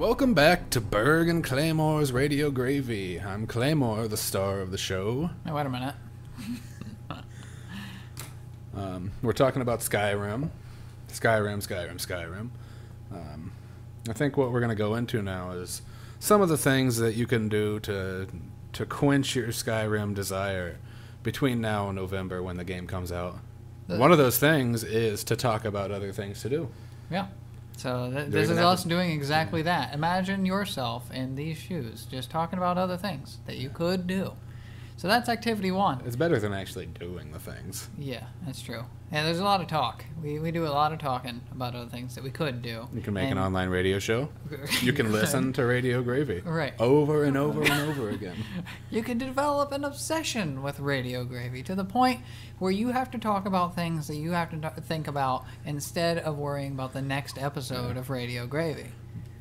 Welcome back to Berg and Claymore's Radio Gravy. I'm Claymore, the star of the show. Hey, wait a minute. We're talking about Skyrim. Skyrim. I think what we're going to go into now is some of the things that you can do to quench your Skyrim desire between now and November when the game comes out. One of those things is to talk about other things to do. Yeah. So this is us doing exactly that. Imagine yourself in these shoes, just talking about other things that you could do. So that's activity one. It's better than actually doing the things. Yeah, that's true. Yeah, there's a lot of talk. We do a lot of talking about other things that we could do. You can make an online radio show. You can listen to Radio Gravy. Right. Over and over and over again. You can develop an obsession with Radio Gravy to the point where you have to talk about things that you have to think about instead of worrying about the next episode of Radio Gravy.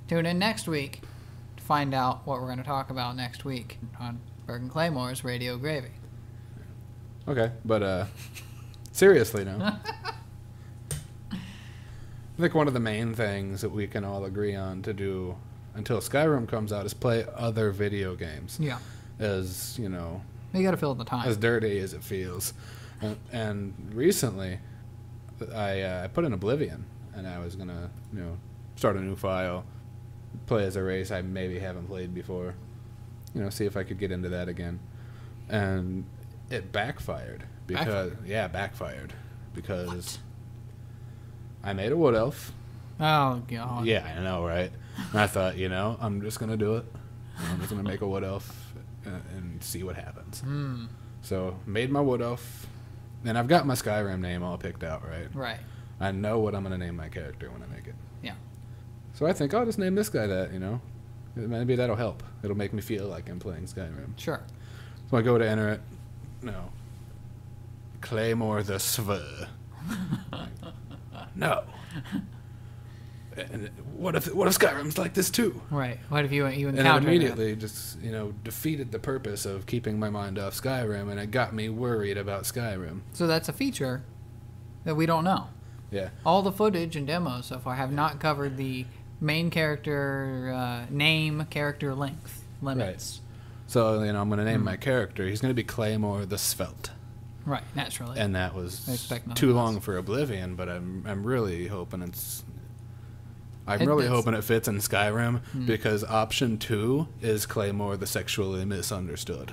Tune in next week to find out what we're going to talk about next week on Berg and Claymore's Radio Gravy. Okay, but seriously now. I think one of the main things that we can all agree on to do until Skyrim comes out is play other video games. Yeah. As, you know... You got to fill the time. As dirty as it feels. And recently, I put in Oblivion, and I was going to, start a new file, play as a race I maybe haven't played before. See if I could get into that again. And it backfired. Backfired. Because I made a wood elf. Oh, God. Yeah, I know, right? And I thought, I'm just going to do it. I'm just going to make a wood elf and see what happens. So, made my wood elf. And I've got my Skyrim name all picked out, right? Right. I know what I'm going to name my character when I make it. Yeah. So I think I'll just name this guy that, Maybe that'll help. It'll make me feel like I'm playing Skyrim. Sure. So I go to enter it. No. Claymore the Sv. No. And what if Skyrim's like this too? Right. What if you encountered And it immediately just, defeated the purpose of keeping my mind off Skyrim, and it got me worried about Skyrim. So that's a feature that we don't know. Yeah. All the footage and demos so far have not covered the main character name, character length limits. Right. So, I'm going to name my character. He's going to be Claymore the Svelte. Right, naturally. And that was too long for Oblivion, but I'm really hoping hoping it fits in Skyrim because option 2 is Claymore the Sexually Misunderstood.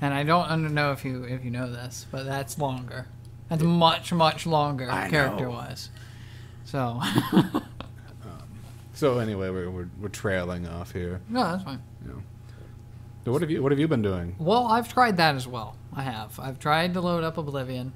And I don't know if you know this, but that's longer. That's much, much longer character-wise. So. So anyway, we're trailing off here. No, that's fine. So what have you been doing? Well, I've tried that as well. I have. I've tried to load up Oblivion,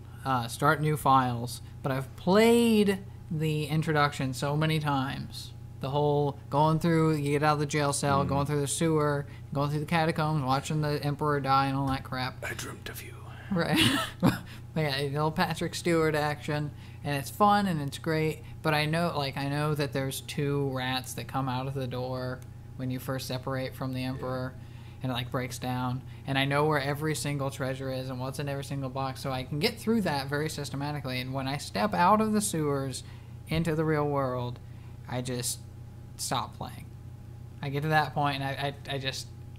start new files, but I've played the introduction so many times. The whole going through, you get out of the jail cell, going through the sewer, going through the catacombs, watching the Emperor die and all that crap. I dreamt of you. Right. Yeah, the old Patrick Stewart action, and it's fun and it's great. But I know that there's 2 rats that come out of the door when you first separate from the Emperor, and it breaks down. And I know where every single treasure is and what's in every single box, so I can get through that very systematically. And when I step out of the sewers into the real world, I just stop playing. I get to that point, and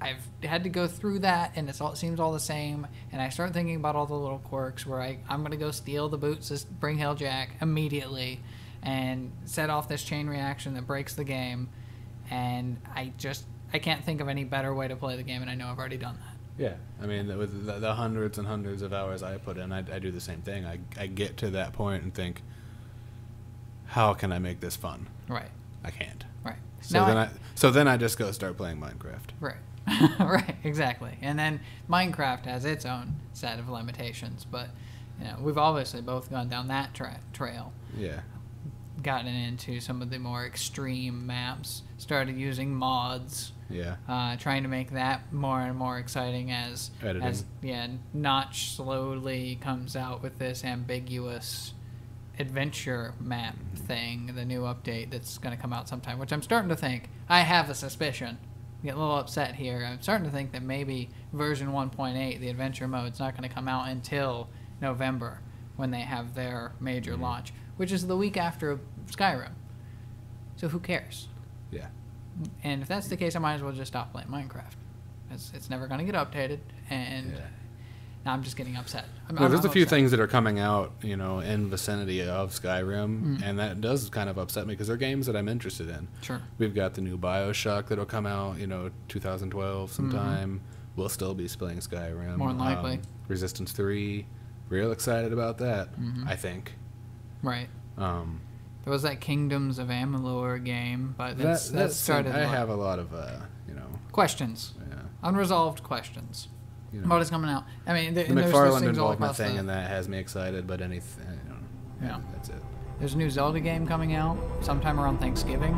I've had to go through that, and it seems all the same, and I start thinking about all the little quirks where I'm going to go steal the boots to bring Jack immediately and set off this chain reaction that breaks the game, and I can't think of any better way to play the game, and I know I've already done that. Yeah, I mean, with the hundreds and hundreds of hours I put in, I do the same thing. I get to that point and think, how can I make this fun? Right. I can't. Right. So then I just go start playing Minecraft. Right. Right, exactly. And then Minecraft has its own set of limitations, but we've obviously both gone down that trail. Yeah. Gotten into some of the more extreme maps, started using mods. Yeah. Trying to make that more and more exciting as Notch slowly comes out with this ambiguous adventure map thing, the new update that's going to come out sometime, which I'm starting to think, I have a suspicion. Get a little upset here. I'm starting to think that maybe version 1.8, the adventure mode, is not going to come out until November when they have their major launch, which is the week after Skyrim. So who cares? Yeah. And if that's the case, I might as well just stop playing Minecraft. It's never going to get updated, and now I'm just getting upset. There's a few things that are coming out, in vicinity of Skyrim, and that does kind of upset me because they're games that I'm interested in. Sure. We've got the new BioShock that'll come out, 2012 sometime. We'll still be playing Skyrim. More than likely. Resistance 3, real excited about that, I think. Right. There was that Kingdoms of Amalur game, but that started. I have a lot of, questions. Yeah. Unresolved questions. What is coming out? I mean, the McFarlane involvement thing, and that has me excited. But anything, that's it. There's a new Zelda game coming out sometime around Thanksgiving.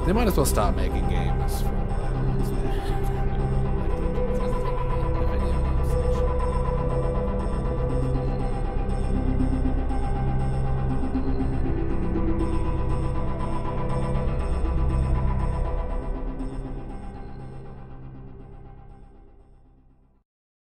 They might as well stop making games.